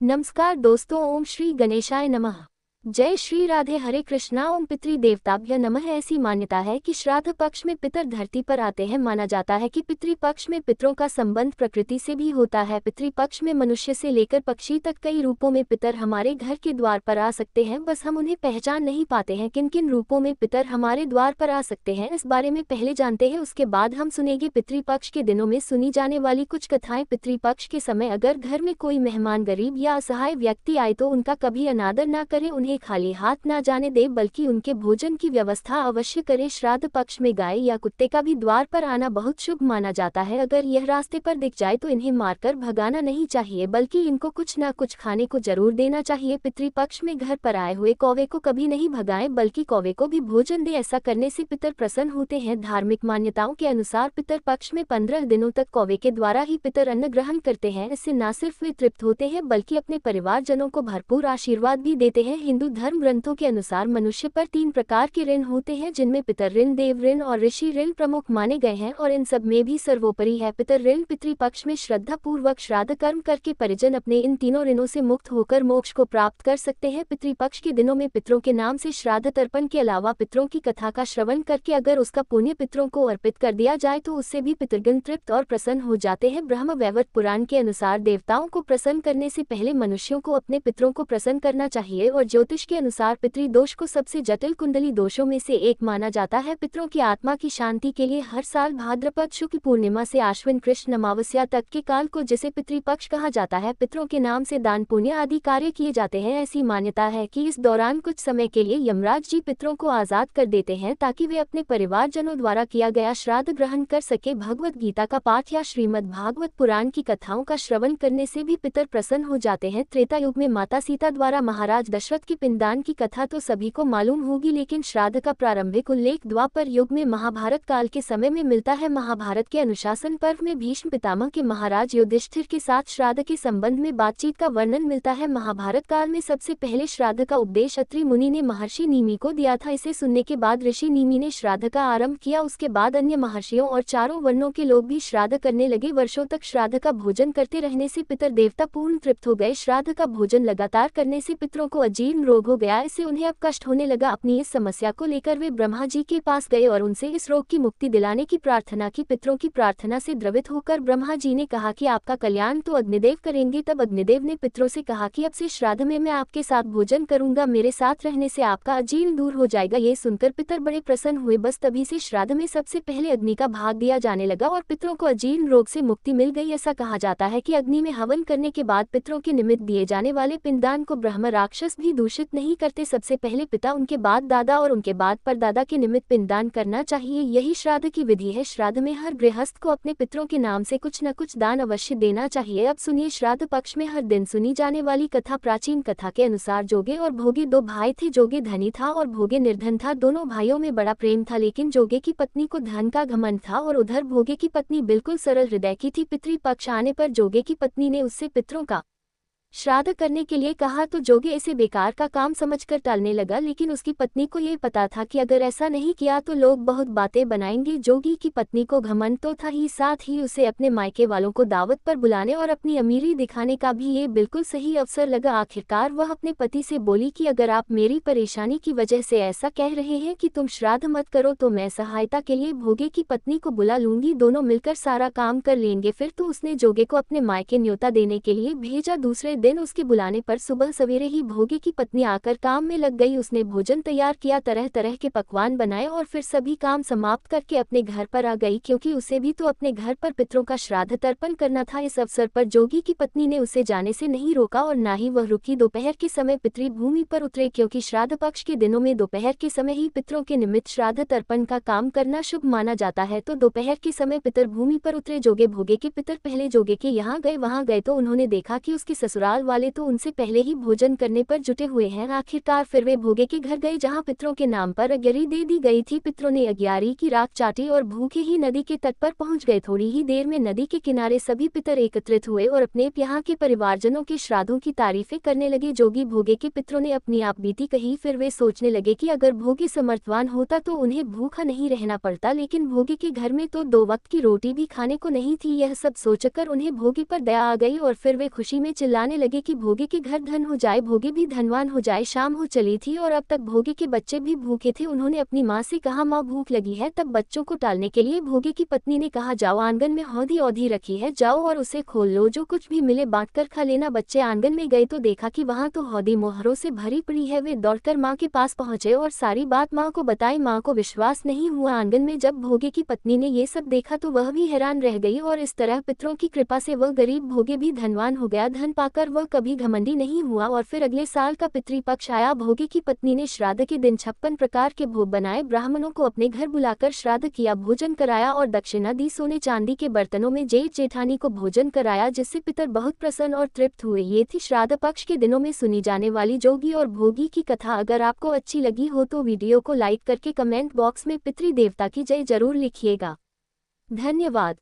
नमस्कार दोस्तों, ओम श्री गणेशाय नमः। जय श्री राधे, हरे कृष्णा। ओम पितृ देवताभ्य नमः। ऐसी मान्यता है कि श्राद्ध पक्ष में पितर धरती पर आते हैं। माना जाता है कि पितृपक्ष में पितरों का संबंध प्रकृति से भी होता है। पितृपक्ष में मनुष्य से लेकर पक्षी तक कई रूपों में पितर हमारे घर के द्वार पर आ सकते हैं, बस हम उन्हें पहचान नहीं पाते हैं। किन किन रूपों में पितर हमारे द्वार पर आ सकते हैं, इस बारे में पहले जानते हैं, उसके बाद हम सुनेंगे पितृपक्ष के दिनों में सुनी जाने वाली कुछ कथाएं। पितृपक्ष के समय अगर घर में कोई मेहमान, गरीब या असहाय व्यक्ति आए तो उनका कभी अनादर न करें, उन्हें खाली हाथ ना जाने दे, बल्कि उनके भोजन की व्यवस्था अवश्य करें। श्राद्ध पक्ष में गाय या कुत्ते का भी द्वार पर आना बहुत शुभ माना जाता है। अगर यह रास्ते पर दिख जाए तो इन्हें मारकर भगाना नहीं चाहिए, बल्कि इनको कुछ ना कुछ खाने को जरूर देना चाहिए। पितृपक्ष में घर पर आए हुए कौवे को कभी नहीं भगाएं, बल्कि कौवे को भी भोजन दे। ऐसा करने से पितर प्रसन्न होते हैं। धार्मिक मान्यताओं के अनुसार पितर पक्ष में 15 दिनों तक कौवे के द्वारा ही पितर अन्न ग्रहण करते हैं। इससे न सिर्फ वे तृप्त होते हैं, बल्कि अपने परिवारजनों को भरपूर आशीर्वाद भी देते हैं। हिंदू धर्म ग्रंथों के अनुसार मनुष्य पर 3 प्रकार के ऋण होते हैं, जिनमें पितर ऋण, देव ऋण और ऋषि ऋण प्रमुख माने गए हैं, और इन सब में भी सर्वोपरि है पितर ऋण। पितृपक्ष में श्रद्धा पूर्वक श्राद्ध कर्म करके परिजन अपने इन तीनों ऋणों से मुक्त होकर मोक्ष को प्राप्त कर सकते हैं। पितृपक्ष के दिनों में पितरों के नाम से श्राद्ध तर्पण के अलावा पितरों की कथा का श्रवण करके अगर उसका पुण्य पितरों को अर्पित कर दिया जाए तो उससे भी पितृगण तृप्त और प्रसन्न हो जाते हैं। ब्रह्म वैवर्त पुराण के अनुसार देवताओं को प्रसन्न करने से पहले मनुष्यों को अपने पितरों को प्रसन्न करना चाहिए, और ज्योतिष के अनुसार पितृदोष को सबसे जटिल कुंडली दोषों में से एक माना जाता है। पितरों की आत्मा की शांति के लिए हर साल भाद्रपद शुक्ल पूर्णिमा से आश्विन कृष्ण अमावस्या तक के काल को, जिसे पितृपक्ष कहा जाता है, पितरों के नाम से दान पुण्य आदि कार्य किए जाते हैं। ऐसी मान्यता है कि इस दौरान कुछ समय के लिए यमराज जी पितरों को आजाद कर देते हैं, ताकि वे अपने परिवारजनों द्वारा किया गया श्राद्ध ग्रहण कर सके। भगवत गीता का पाठ या श्रीमद् भागवत पुराण की कथाओं का श्रवण करने से भी पितर प्रसन्न हो जाते हैं। त्रेता युग में माता सीता द्वारा महाराज दशरथ के पिंडदान की कथा तो सभी को मालूम होगी, लेकिन श्राद्ध का प्रारंभिक उल्लेख द्वापर युग में महाभारत काल के समय में मिलता है। महाभारत के अनुशासन पर्व में भीष्म पितामह के महाराज युधिष्ठिर के साथ श्राद्ध के संबंध में बातचीत का वर्णन मिलता है। महाभारत काल में सबसे पहले श्राद्ध का उपदेश अत्रि मुनि ने महर्षि नीमि को दिया था। इसे सुनने के बाद ऋषि नीमि ने श्राद्ध का आरंभ किया। उसके बाद अन्य महर्षियों और चारों वर्णों के लोग भी श्राद्ध करने लगे। वर्षों तक श्राद्ध का भोजन करते रहने से पितर देवता पूर्ण तृप्त हो गए। श्राद्ध का भोजन लगातार करने से पितरों को अजीर्ण रोग हो गया। इससे उन्हें अब कष्ट होने लगा। अपनी इस समस्या को लेकर वे ब्रह्मा जी के पास गए और उनसे इस रोग की मुक्ति दिलाने की प्रार्थना की। पितरों की प्रार्थना से द्रवित होकर ब्रह्मा जी ने कहा कि आपका कल्याण तो अग्निदेव करेंगे। तब अग्निदेव ने पितरों से कहा कि अब से श्राद्ध में मैं आपके साथ भोजन करूंगा, मेरे साथ रहने से आपका अजीर्ण दूर हो जाएगा। ये सुनकर पितर बड़े प्रसन्न हुए। बस तभी से श्राद्ध में सबसे पहले अग्नि का भाग दिया जाने लगा और पितरों को अजीर्ण रोग से मुक्ति मिल गई। ऐसा कहा जाता है कि अग्नि में हवन करने के बाद पितरों के निमित्त दिए जाने वाले पिंडदान को ब्रह्म राक्षस भी दूषित नहीं करते। सबसे पहले पिता, उनके बाद दादा और उनके बाद परदादा के निमित्त पिंडदान करना चाहिए। यही श्राद्ध की विधि है। श्राद्ध में हर गृहस्थ को अपने पितरों के नाम से कुछ न कुछ दान अवश्य देना चाहिए। अब सुनिए श्राद्ध पक्ष में हर दिन सुनी जाने वाली कथा। प्राचीन कथा के अनुसार जोगे और भोगे 2 भाई थे। जोगे धनी था और भोगे निर्धन था। दोनों भाइयों में बड़ा प्रेम था, लेकिन जोगे की पत्नी को धन का घमंड था और उधर भोगे की पत्नी बिल्कुल सरल हृदय की थी। पितृपक्ष आने पर जोगे की पत्नी ने उससे पितरों का श्राद्ध करने के लिए कहा तो जोगे इसे बेकार का काम समझकर टालने लगा, लेकिन उसकी पत्नी को ये पता था कि अगर ऐसा नहीं किया तो लोग बहुत बातें बनाएंगे। जोगी की पत्नी को घमंड तो था ही, साथ ही उसे अपने मायके वालों को दावत पर बुलाने और अपनी अमीरी दिखाने का भी ये बिल्कुल सही अवसर लगा। आखिरकार वह अपने पति से बोली कि अगर आप मेरी परेशानी की वजह से ऐसा कह रहे हैं कि तुम श्राद्ध मत करो तो मैं सहायता के लिए भोगे की पत्नी को बुला लूंगी, दोनों मिलकर सारा काम कर लेंगे। फिर तो उसने जोगे को अपने मायके न्योता देने के लिए भेजा। दूसरे दिन उसके बुलाने पर सुबह सवेरे ही भोगे की पत्नी आकर काम में लग गई। उसने भोजन तैयार किया, तरह तरह के पकवान बनाए और फिर सभी काम समाप्त करके अपने घर पर आ गई, क्योंकि उसे भी तो अपने घर पर पितरों का श्राद्ध तर्पण करना था। इस अवसर पर जोगी की पत्नी ने उसे जाने से नहीं रोका और ना ही वह रुकी। दोपहर के समय पितृभूमि पर उतरे, क्योंकि श्राद्ध पक्ष के दिनों में दोपहर के समय ही पितरों के निमित्त श्राद्ध तर्पण का काम करना शुभ माना जाता है। तो दोपहर के समय पितृभूमि पर उतरे जोगे भोगे के पितर पहले जोगे के यहाँ गए। वहां गए तो उन्होंने देखा कि उसके ससुराल वाले तो उनसे पहले ही भोजन करने पर जुटे हुए हैं। आखिरकार फिर वे भोगे के घर गए, जहां पितरों के नाम पर अग्यारी दे दी गई थी। पितरों ने अग्यारी की राख चाटी और भूखे ही नदी के तट पर पहुंच गए। थोड़ी ही देर में नदी के किनारे सभी पितर एकत्रित हुए और अपने यहाँ के परिवारजनों के श्राद्धों की तारीफें करने लगे। जोगी भोगे के पितरों ने अपनी आप बीती कही। फिर वे सोचने लगे कि अगर भोगे समर्थवान होता तो उन्हें भूखा नहीं रहना पड़ता, लेकिन भोगे के घर में तो 2 वक्त की रोटी भी खाने को नहीं थी। यह सब सोचकर उन्हें भोगे पर दया आ गई और फिर वे खुशी में चिल्लाने लगे कि भोगे के घर धन हो जाए, भोगे भी धनवान हो जाए। शाम हो चली थी और अब तक भोगे के बच्चे भी भूखे थे। उन्होंने अपनी माँ से कहा, माँ भूख लगी है। तब बच्चों को टालने के लिए भोगे की पत्नी ने कहा, जाओ आंगन में हौदी औधी रखी है, जाओ और उसे खोल लो, जो कुछ भी मिले बांट कर खा लेना। बच्चे आंगन में गए तो देखा कि वहाँ तो हौदी मोहरों से भरी पड़ी है। वे दौड़कर माँ के पास पहुंचे और सारी बात माँ को बताई। माँ को विश्वास नहीं हुआ। आंगन में जब भोगे की पत्नी ने ये सब देखा तो वह भी हैरान रह गई और इस तरह पितरों की कृपा से वह गरीब भोगे भी धनवान हो गया। धन पाकर वह कभी घमंडी नहीं हुआ। और फिर अगले साल का पितृपक्ष आया। भोगे की पत्नी ने श्राद्ध के दिन 56 प्रकार के भोग बनाए, ब्राह्मणों को अपने घर बुलाकर श्राद्ध किया, भोजन कराया और दक्षिणा दी। सोने चांदी के बर्तनों में जेठ जेठानी को भोजन कराया, जिससे पितर बहुत प्रसन्न और तृप्त हुए। ये थी श्राद्ध पक्ष के दिनों में सुनी जाने वाली जोगी और भोगी की कथा। अगर आपको अच्छी लगी हो तो वीडियो को लाइक करके कमेंट बॉक्स में पितृ देवता की जय जरूर लिखिएगा। धन्यवाद।